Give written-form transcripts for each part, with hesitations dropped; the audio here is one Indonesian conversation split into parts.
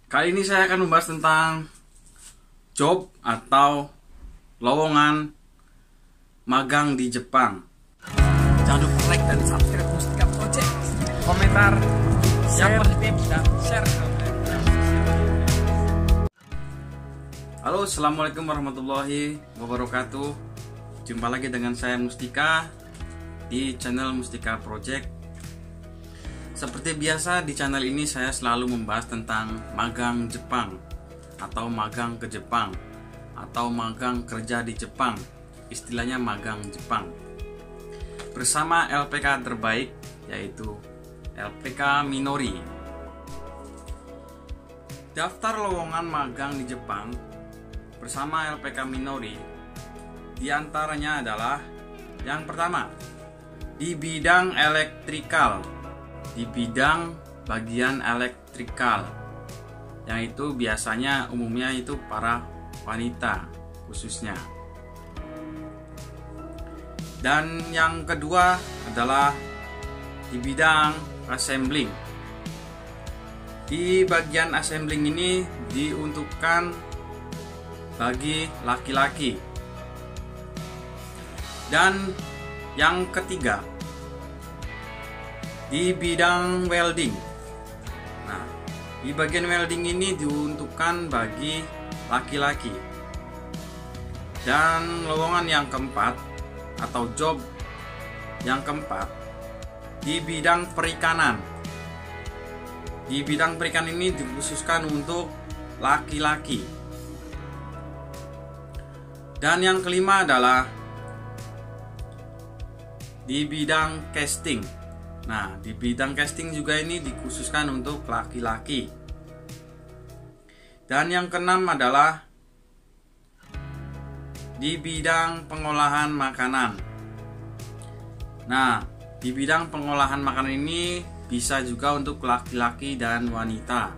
Kali ini saya akan membahas tentang job atau lowongan magang di Jepang. Jangan lupa like dan subscribe Mustika Project. Komentar, share, tips, dan share. Halo, assalamualaikum warahmatullahi wabarakatuh. Jumpa lagi dengan saya Mustika di channel Mustika Project. Seperti biasa di channel ini saya selalu membahas tentang magang Jepang atau magang ke Jepang atau magang kerja di Jepang, istilahnya magang Jepang. Bersama LPK terbaik yaitu LPK Minori. Daftar lowongan magang di Jepang bersama LPK Minori diantaranya adalah yang pertama di bidang elektrikal, di bidang bagian elektrikal, yang itu biasanya umumnya itu para wanita khususnya. Dan yang kedua adalah di bidang assembling. Di bagian assembling ini diuntukkan bagi laki-laki. Dan yang ketiga di bidang welding. Nah, di bagian welding ini diuntukkan bagi laki-laki. Dan lowongan yang keempat atau job yang keempat di bidang perikanan. Di bidang perikanan ini dikhususkan untuk laki-laki. Dan yang kelima adalah di bidang casting. Nah, di bidang casting juga ini dikhususkan untuk laki-laki. Dan yang keenam adalah di bidang pengolahan makanan. Nah, di bidang pengolahan makanan ini bisa juga untuk laki-laki dan wanita.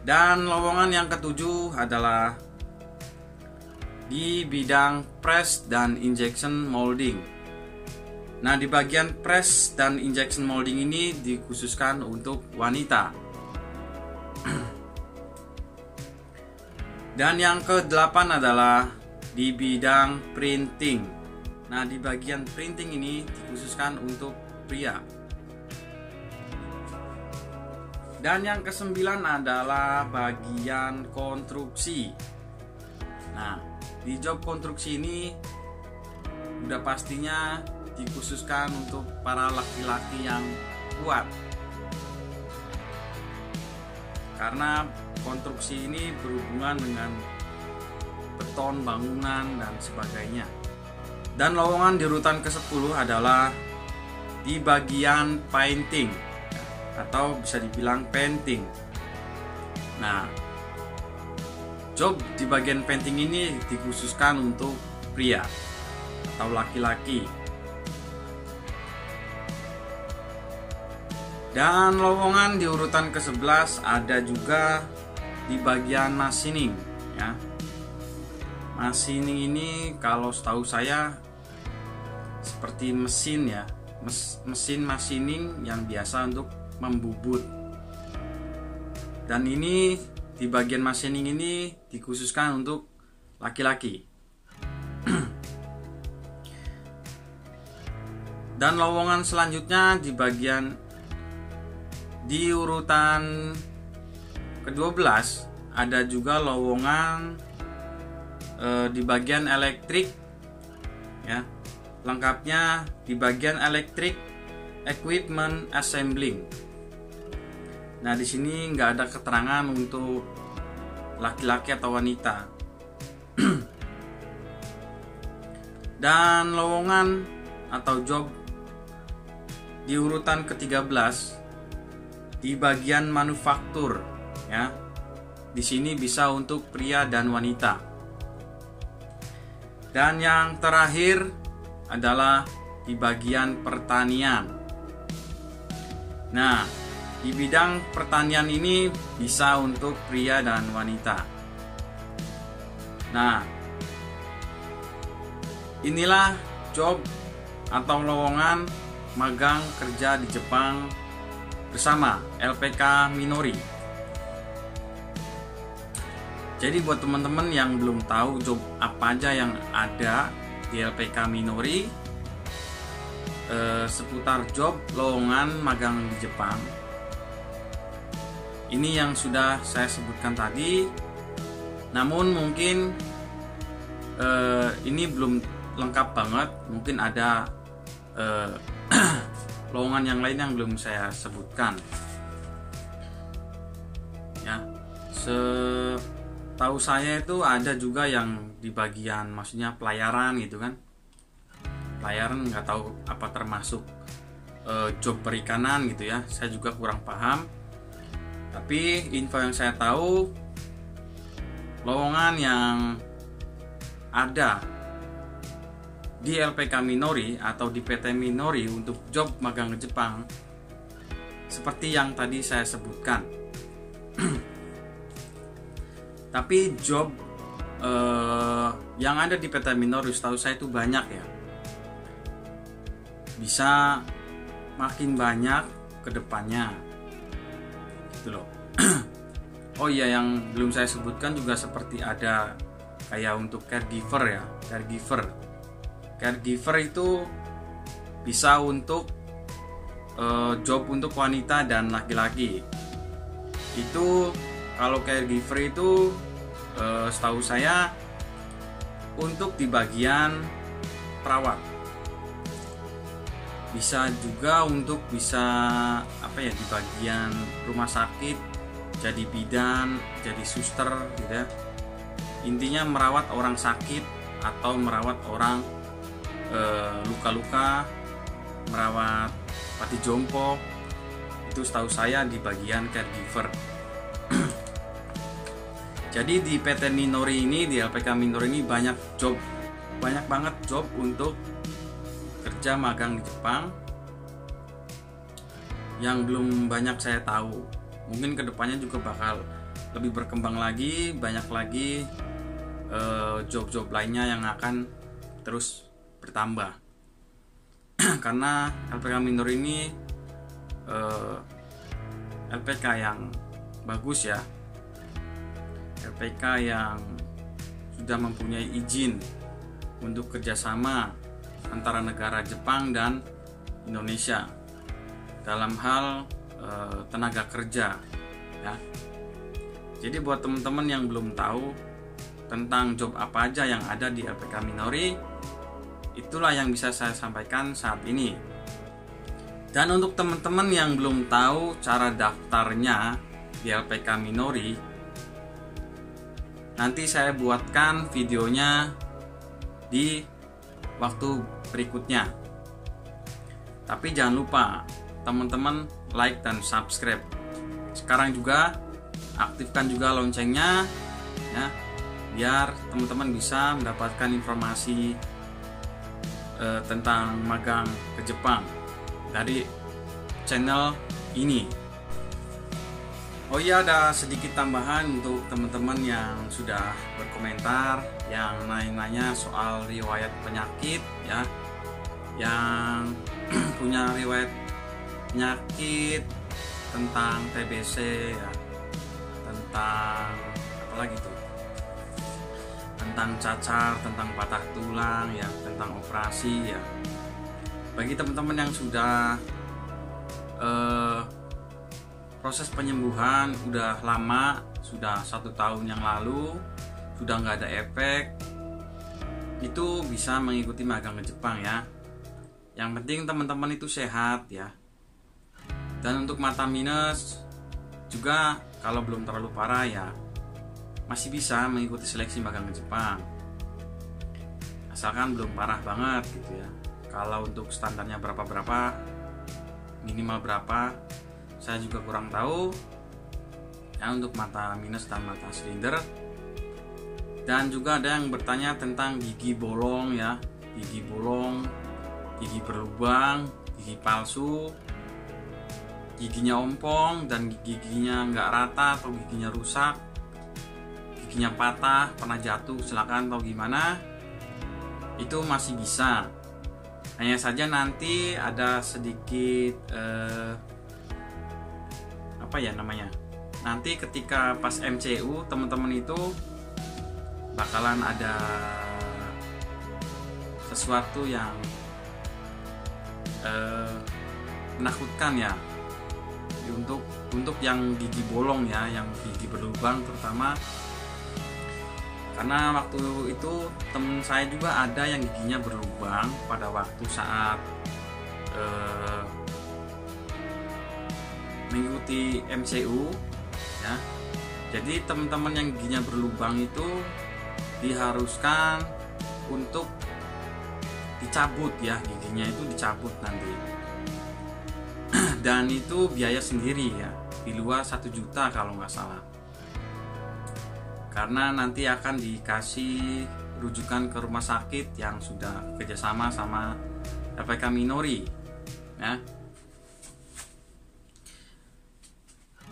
Dan lowongan yang ketujuh adalah di bidang press dan injection molding. Nah, di bagian press dan injection molding ini dikhususkan untuk wanita. Dan yang ke-8 adalah di bidang printing. Nah, di bagian printing ini dikhususkan untuk pria. Dan yang ke-9 adalah bagian konstruksi. Nah, di job konstruksi ini udah pastinya dikhususkan untuk para laki-laki yang kuat, karena konstruksi ini berhubungan dengan beton, bangunan, dan sebagainya. Dan lowongan di urutan ke-10 adalah di bagian painting atau bisa dibilang painting. Nah, job di bagian painting ini dikhususkan untuk pria atau laki-laki. Dan lowongan di urutan ke-11 ada juga di bagian machining ya. Machining ini kalau setahu saya seperti mesin ya, mesin machining yang biasa untuk membubut. Dan ini di bagian machining ini dikhususkan untuk laki-laki. Dan lowongan selanjutnya di urutan ke-12 ada juga lowongan di bagian elektrik ya. Lengkapnya di bagian electric equipment assembling. Nah, di sini nggak ada keterangan untuk laki-laki atau wanita. Dan lowongan atau job di urutan ke-13 di bagian manufaktur ya. Di sini bisa untuk pria dan wanita. Dan yang terakhir adalah di bagian pertanian. Nah, di bidang pertanian ini bisa untuk pria dan wanita. Nah, inilah job atau lowongan magang kerja di Jepang bersama LPK Minori Jadi buat teman-teman yang belum tahu job apa aja yang ada di LPK Minori, seputar job lowongan magang di Jepang, ini yang sudah saya sebutkan tadi. Namun mungkin ini belum lengkap banget, mungkin ada lowongan yang lain yang belum saya sebutkan. Ya, setahu saya itu ada juga yang di bagian maksudnya pelayaran gitu kan. Pelayaran nggak tahu apa termasuk job perikanan gitu ya. Saya juga kurang paham. Tapi info yang saya tahu, lowongan yang ada di LPK Minori atau di PT Minori untuk job magang ke Jepang seperti yang tadi saya sebutkan. Tapi job yang ada di PT Minori setahu saya itu banyak ya, bisa makin banyak ke depannya gitu loh. Oh iya, yang belum saya sebutkan juga seperti ada kayak untuk caregiver ya. Caregiver itu bisa untuk job untuk wanita dan laki-laki. Itu kalau caregiver itu setahu saya untuk di bagian perawat. Bisa juga untuk apa ya, di bagian rumah sakit, jadi bidan, jadi suster gitu ya. Intinya merawat orang sakit atau merawat orang luka-luka, merawat pati jompo, itu setahu saya di bagian caregiver. Jadi di PT Minori ini, di LPK Minori ini banyak banget job untuk kerja magang di Jepang yang belum banyak saya tahu. Mungkin kedepannya juga bakal lebih berkembang lagi, banyak lagi job-job lainnya yang akan terus bertambah. Karena LPK Minori ini LPK yang bagus ya, LPK yang sudah mempunyai izin untuk kerjasama antara negara Jepang dan Indonesia dalam hal tenaga kerja ya. Jadi buat teman-teman yang belum tahu tentang job apa aja yang ada di LPK Minori, itulah yang bisa saya sampaikan saat ini. Dan untuk teman-teman yang belum tahu cara daftarnya di LPK Minori, nanti saya buatkan videonya di waktu berikutnya. Tapi jangan lupa teman-teman like dan subscribe. Sekarang juga aktifkan juga loncengnya ya, biar teman-teman bisa mendapatkan informasi tentang magang ke Jepang dari channel ini. Oh iya, ada sedikit tambahan untuk teman-teman yang sudah berkomentar, yang nanya-nanya soal riwayat penyakit ya, yang punya riwayat penyakit tentang TBC ya, tentang apa lagi tuh, tentang cacar, tentang patah tulang ya, tentang operasi ya. Bagi teman-teman yang sudah proses penyembuhan udah lama, sudah 1 tahun yang lalu, sudah nggak ada efek, itu bisa mengikuti magang ke Jepang ya. Yang penting teman-teman itu sehat ya. Dan untuk mata minus juga, kalau belum terlalu parah ya, masih bisa mengikuti seleksi magang ke Jepang, asalkan belum parah banget gitu ya. Kalau untuk standarnya berapa, minimal berapa, saya juga kurang tahu ya, untuk mata minus dan mata silinder. Dan juga ada yang bertanya tentang gigi bolong ya, gigi bolong, gigi berlubang, gigi palsu, giginya ompong dan giginya nggak rata atau giginya rusak, giginya patah, pernah jatuh, kecelakaan atau gimana, itu masih bisa. Hanya saja nanti ada sedikit apa ya namanya, nanti ketika pas MCU teman-teman itu bakalan ada sesuatu yang menakutkan ya, untuk yang gigi bolong ya, yang gigi berlubang terutama. Karena waktu itu temen saya juga ada yang giginya berlubang pada waktu saat mengikuti MCU ya. Jadi teman-teman yang giginya berlubang itu diharuskan untuk dicabut ya, giginya itu dicabut nanti. Dan itu biaya sendiri ya, di luar 1 juta kalau nggak salah. Karena nanti akan dikasih rujukan ke rumah sakit yang sudah kerjasama sama LPK Minori ya.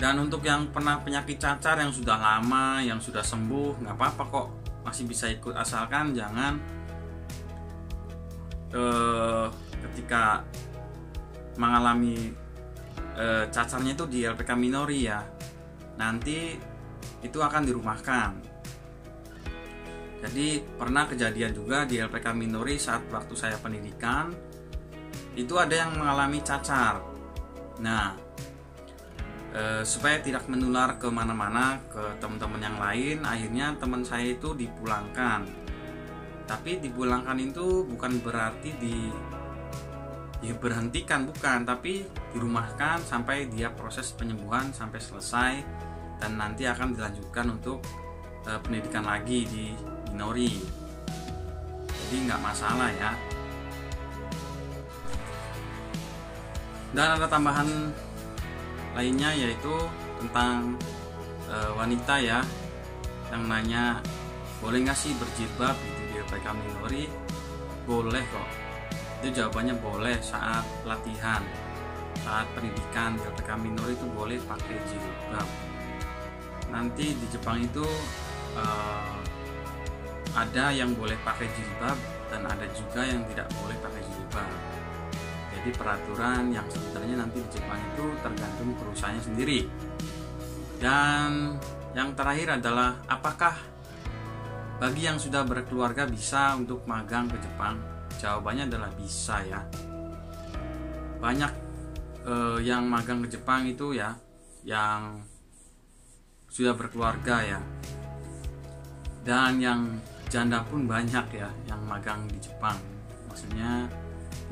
Dan untuk yang pernah penyakit cacar yang sudah lama, yang sudah sembuh, nggak apa-apa kok, masih bisa ikut, asalkan jangan ketika mengalami cacarnya itu di LPK Minori ya, nanti itu akan dirumahkan. Jadi pernah kejadian juga di LPK Minori saat waktu saya pendidikan, itu ada yang mengalami cacar. Nah, supaya tidak menular kemana-mana ke teman-teman yang lain, akhirnya teman saya itu dipulangkan. Tapi dipulangkan itu bukan berarti diberhentikan, bukan, tapi dirumahkan sampai dia proses penyembuhan sampai selesai, dan nanti akan dilanjutkan untuk pendidikan lagi di Minori. Jadi nggak masalah ya. Dan ada tambahan lainnya, yaitu tentang wanita ya, yang nanya boleh nggak sih berjilbab gitu di LPK Minori. Boleh kok, itu jawabannya boleh. Saat latihan, saat pendidikan di LPK Minori itu boleh pakai jilbab. Nanti di Jepang itu ada yang boleh pakai jilbab dan ada juga yang tidak boleh pakai jilbab. Jadi peraturan yang sebenarnya nanti di Jepang itu tergantung perusahaannya sendiri. Dan yang terakhir adalah, apakah bagi yang sudah berkeluarga bisa untuk magang ke Jepang? Jawabannya adalah bisa ya. Banyak yang magang ke Jepang itu ya, yang sudah berkeluarga ya. Dan yang janda pun banyak ya yang magang di Jepang. Maksudnya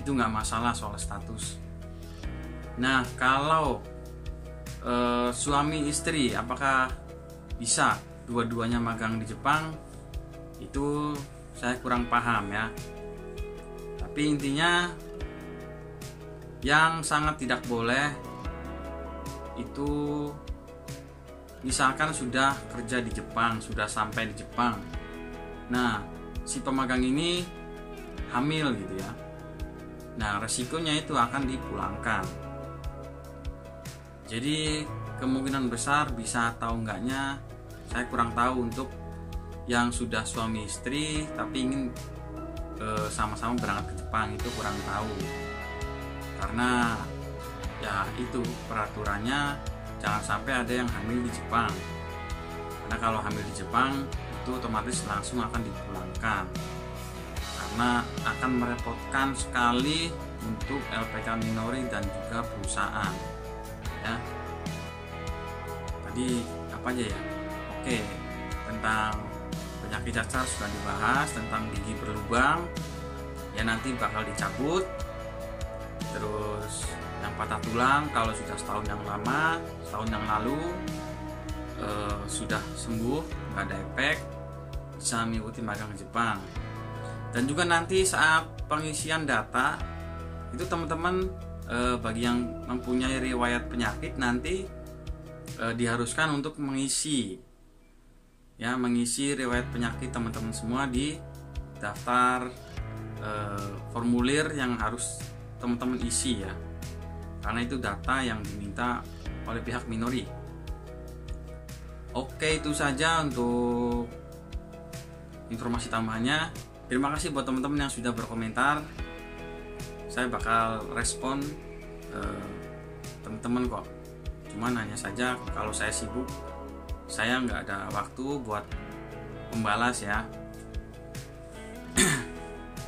itu nggak masalah soal status. Nah, kalau suami istri apakah bisa dua-duanya magang di Jepang? Itu saya kurang paham ya. Tapi intinya yang sangat tidak boleh itu misalkan sudah kerja di Jepang, sudah sampai di Jepang. Nah, si pemagang ini hamil gitu ya. Nah, resikonya itu akan dipulangkan. Jadi kemungkinan besar bisa atau enggaknya saya kurang tahu untuk yang sudah suami istri tapi ingin sama-sama berangkat ke Jepang, itu kurang tahu. Karena ya itu peraturannya, jangan sampai ada yang hamil di Jepang. Karena kalau hamil di Jepang itu otomatis langsung akan dipulangkan. Karena akan merepotkan sekali untuk LPK Minori dan juga perusahaan ya. Tadi apa aja ya? Oke, tentang penyakit cacar sudah dibahas, tentang gigi berlubang ya nanti bakal dicabut. Terus yang patah tulang kalau sudah setahun yang lama, setahun yang lalu sudah sembuh, nggak ada efek, bisa mengikuti magang Jepang. Dan juga nanti saat pengisian data itu teman-teman bagi yang mempunyai riwayat penyakit nanti diharuskan untuk mengisi riwayat penyakit teman-teman semua di daftar formulir yang harus teman-teman isi ya, karena itu data yang diminta oleh pihak Minori. Oke, itu saja untuk informasi tambahannya. Terima kasih buat teman-teman yang sudah berkomentar. Saya bakal respon teman-teman kok. Cuman hanya saja kalau saya sibuk, saya nggak ada waktu buat membalas ya.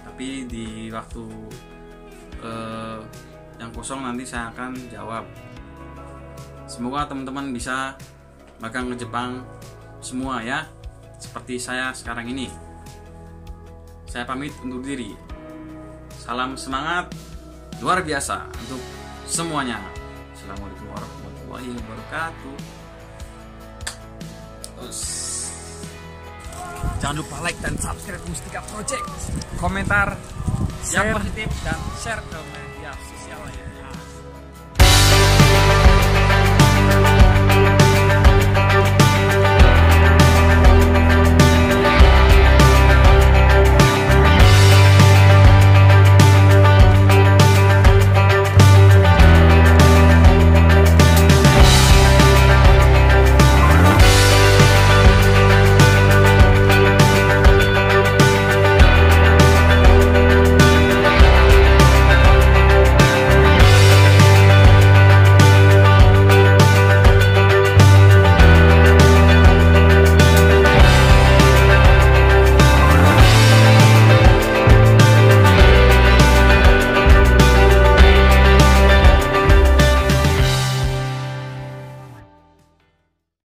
Tapi di waktu yang kosong nanti saya akan jawab. Semoga teman-teman bisa magang ke Jepang semua ya, seperti saya sekarang ini. Saya pamit undur diri. Salam semangat luar biasa untuk semuanya. Assalamualaikum warahmatullahi wabarakatuh. Jangan lupa like dan subscribe Mustika Project. Komentar yang positif dan share ke